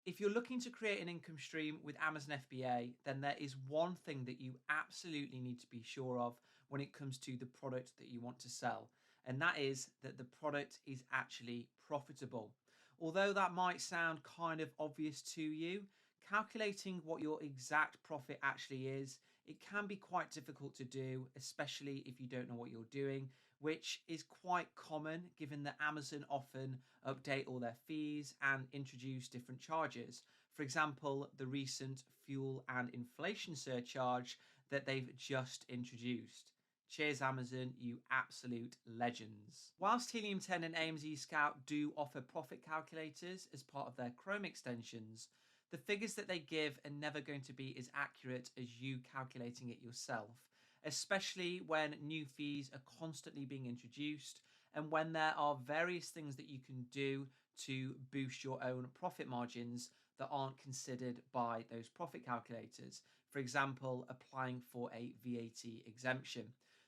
If you're looking to create an income stream with Amazon FBA, then there is one thing that you absolutely need to be sure of when it comes to the product that you want to sell, and that is that the product is actually profitable. Although that might sound kind of obvious to you, calculating what your exact profit actually is, it can be quite difficult to do, especially if you don't know what you're doing, which is quite common given that Amazon often update all their fees and introduce different charges. For example, the recent fuel and inflation surcharge that they've just introduced. Cheers, Amazon, you absolute legends. Whilst Helium 10 and AMZ Scout do offer profit calculators as part of their Chrome extensions, the figures that they give are never going to be as accurate as you calculating it yourself, especially when new fees are constantly being introduced and when there are various things that you can do to boost your own profit margins that aren't considered by those profit calculators. For example, applying for a VAT exemption.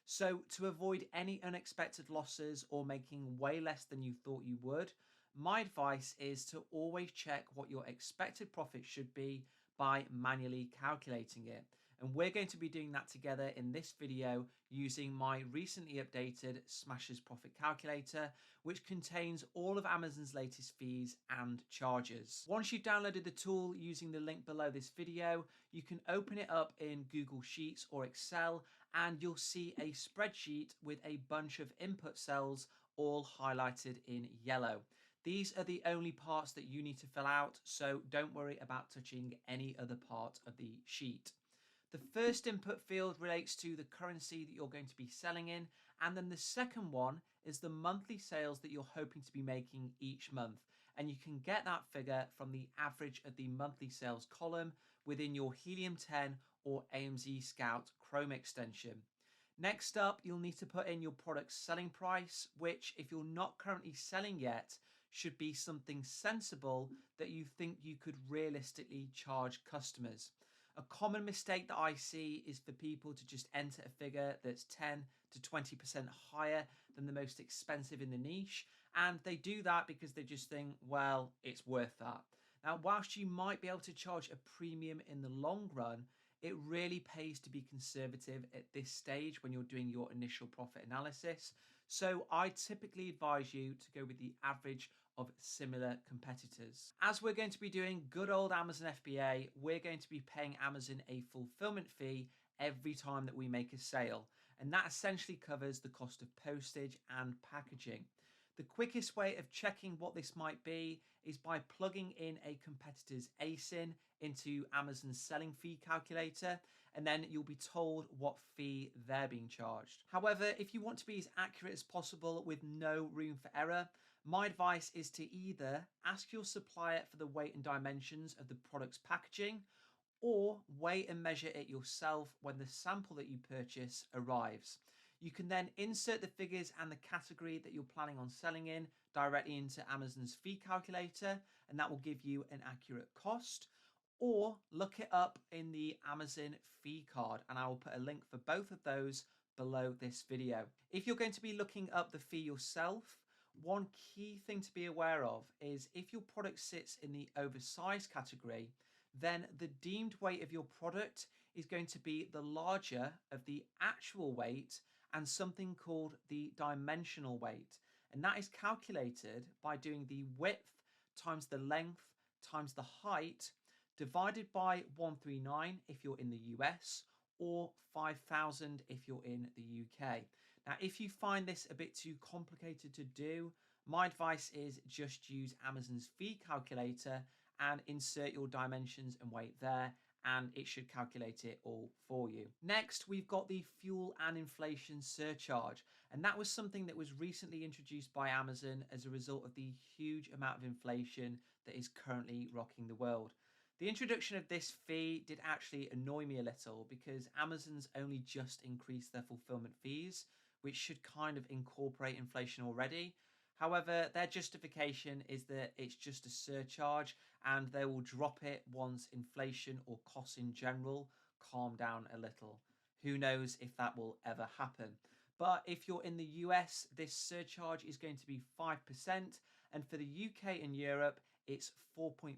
So, to avoid any unexpected losses or making way less than you thought you would, my advice is to always check what your expected profit should be by manually calculating it. And we're going to be doing that together in this video using my recently updated Smashers Profit Calculator, which contains all of Amazon's latest fees and charges. Once you've downloaded the tool using the link below this video, you can open it up in Google Sheets or Excel, and you'll see a spreadsheet with a bunch of input cells all highlighted in yellow. These are the only parts that you need to fill out, so don't worry about touching any other part of the sheet. The first input field relates to the currency that you're going to be selling in, and then the second one is the monthly sales that you're hoping to be making each month. And you can get that figure from the average of the monthly sales column within your Helium 10 or AMZ Scout Chrome extension. Next up, you'll need to put in your product's selling price, which, if you're not currently selling yet, should be something sensible that you think you could realistically charge customers. A common mistake that I see is for people to just enter a figure that's 10 to 20% higher than the most expensive in the niche. And they do that because they just think, well, it's worth that. Now, whilst you might be able to charge a premium in the long run, it really pays to be conservative at this stage when you're doing your initial profit analysis. So I typically advise you to go with the average of similar competitors. As we're going to be doing good old Amazon FBA, we're going to be paying Amazon a fulfillment fee every time that we make a sale. And that essentially covers the cost of postage and packaging. The quickest way of checking what this might be is by plugging in a competitor's ASIN into Amazon's selling fee calculator, and then you'll be told what fee they're being charged. However, if you want to be as accurate as possible with no room for error, my advice is to either ask your supplier for the weight and dimensions of the product's packaging, or weigh and measure it yourself when the sample that you purchase arrives. You can then insert the figures and the category that you're planning on selling in directly into Amazon's fee calculator, and that will give you an accurate cost. Or look it up in the Amazon fee card, and I will put a link for both of those below this video. If you're going to be looking up the fee yourself, one key thing to be aware of is if your product sits in the oversized category, then the deemed weight of your product is going to be the larger of the actual weight and something called the dimensional weight. And that is calculated by doing the width times the length times the height divided by 139 if you're in the US, or 5,000 if you're in the UK. Now, if you find this a bit too complicated to do, my advice is just use Amazon's fee calculator and insert your dimensions and weight there, and it should calculate it all for you. Next, we've got the fuel and inflation surcharge, and that was something that was recently introduced by Amazon as a result of the huge amount of inflation that is currently rocking the world. The introduction of this fee did actually annoy me a little because Amazon's only just increased their fulfillment fees, which should kind of incorporate inflation already. However, their justification is that it's just a surcharge and they will drop it once inflation or costs in general calm down a little. Who knows if that will ever happen. But if you're in the US, this surcharge is going to be 5%, and for the UK and Europe, it's 4.3%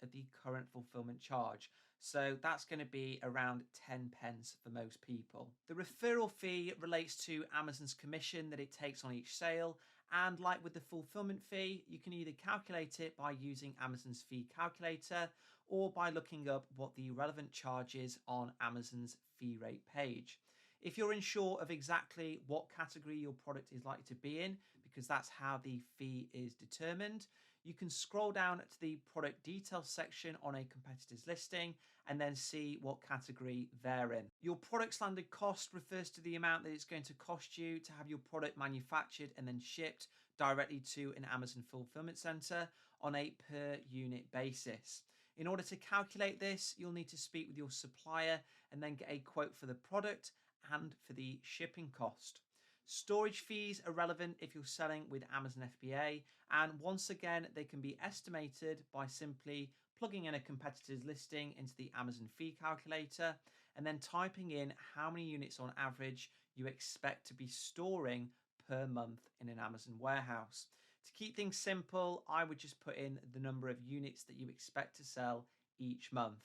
of the current fulfillment charge. So that's going to be around 10 pence for most people. The referral fee relates to Amazon's commission that it takes on each sale. And like with the fulfillment fee, you can either calculate it by using Amazon's fee calculator or by looking up what the relevant charge is on Amazon's fee rate page. If you're unsure of exactly what category your product is likely to be in, because that's how the fee is determined, you can scroll down to the product details section on a competitor's listing and then see what category they're in. Your product's landed cost refers to the amount that it's going to cost you to have your product manufactured and then shipped directly to an Amazon fulfillment center on a per unit basis. In order to calculate this, you'll need to speak with your supplier and then get a quote for the product and for the shipping cost. Storage fees are relevant if you're selling with Amazon FBA, and once again, they can be estimated by simply plugging in a competitor's listing into the Amazon fee calculator and then typing in how many units on average you expect to be storing per month in an Amazon warehouse. To keep things simple, I would just put in the number of units that you expect to sell each month.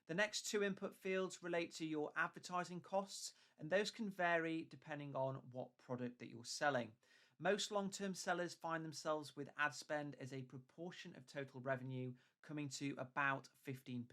The next two input fields relate to your advertising costs, and those can vary depending on what product that you're selling. Most long-term sellers find themselves with ad spend as a proportion of total revenue coming to about 15%.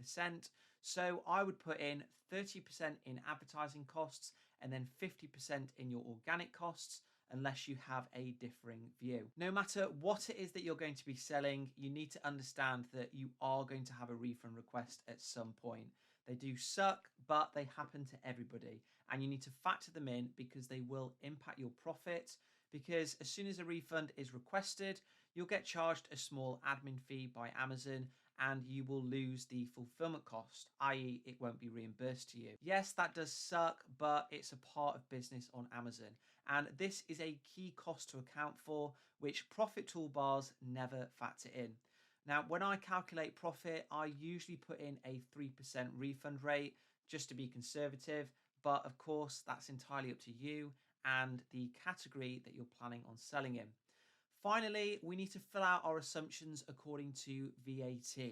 So I would put in 30% in advertising costs and then 50% in your organic costs, unless you have a differing view. No matter what it is that you're going to be selling, you need to understand that you are going to have a refund request at some point. They do suck, but they happen to everybody, and you need to factor them in because they will impact your profit. Because as soon as a refund is requested, you'll get charged a small admin fee by Amazon and you will lose the fulfillment cost, i.e., it won't be reimbursed to you. Yes, that does suck, but it's a part of business on Amazon. And this is a key cost to account for, which profit toolbars never factor in. Now, when I calculate profit, I usually put in a 3% refund rate just to be conservative. But of course, that's entirely up to you and the category that you're planning on selling in. Finally, we need to fill out our assumptions according to VAT.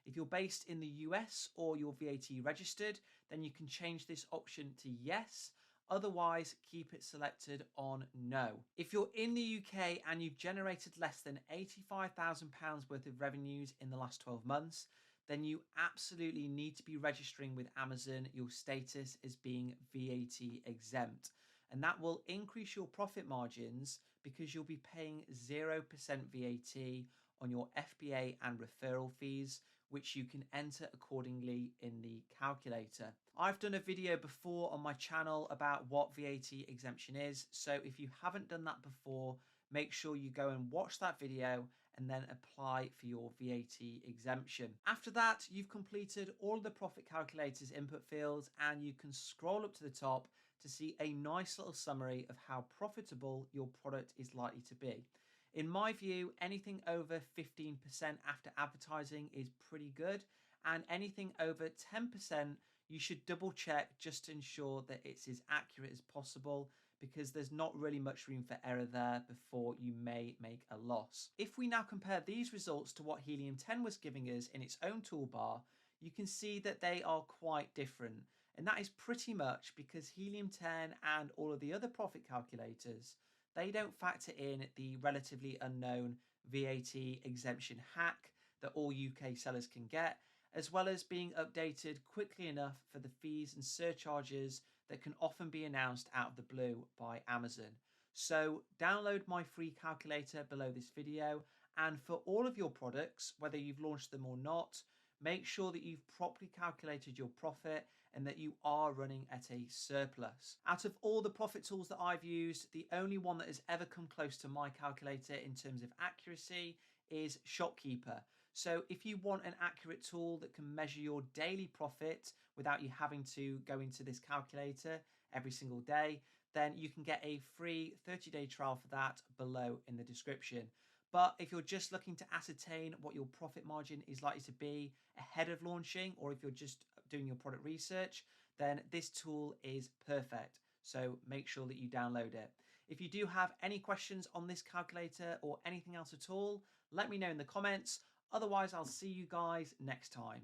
If you're based in the US or you're VAT registered, then you can change this option to yes. Otherwise, keep it selected on no. If you're in the UK and you've generated less than £85,000 worth of revenues in the last 12 months, then you absolutely need to be registering with Amazon your status as being VAT exempt. And that will increase your profit margins because you'll be paying 0% VAT on your FBA and referral fees, which you can enter accordingly in the calculator. I've done a video before on my channel about what VAT exemption is, so if you haven't done that before, make sure you go and watch that video and then apply for your VAT exemption. After that, you've completed all of the profit calculator's input fields and you can scroll up to the top to see a nice little summary of how profitable your product is likely to be. In my view, anything over 15% after advertising is pretty good, and anything over 10%, you should double check just to ensure that it's as accurate as possible, because there's not really much room for error there before you may make a loss. If we now compare these results to what Helium 10 was giving us in its own toolbar, you can see that they are quite different. And that is pretty much because Helium 10 and all of the other profit calculators, they don't factor in the relatively unknown VAT exemption hack that all UK sellers can get, as well as being updated quickly enough for the fees and surcharges that can often be announced out of the blue by Amazon. So download my free calculator below this video, and for all of your products, whether you've launched them or not, make sure that you've properly calculated your profit and that you are running at a surplus. Out of all the profit tools that I've used, the only one that has ever come close to my calculator in terms of accuracy is Shopkeeper. So if you want an accurate tool that can measure your daily profit without you having to go into this calculator every single day, then you can get a free 30-day trial for that below in the description. But if you're just looking to ascertain what your profit margin is likely to be ahead of launching, or if you're just doing your product research, then this tool is perfect. So make sure that you download it. If you do have any questions on this calculator or anything else at all, let me know in the comments. Otherwise, I'll see you guys next time.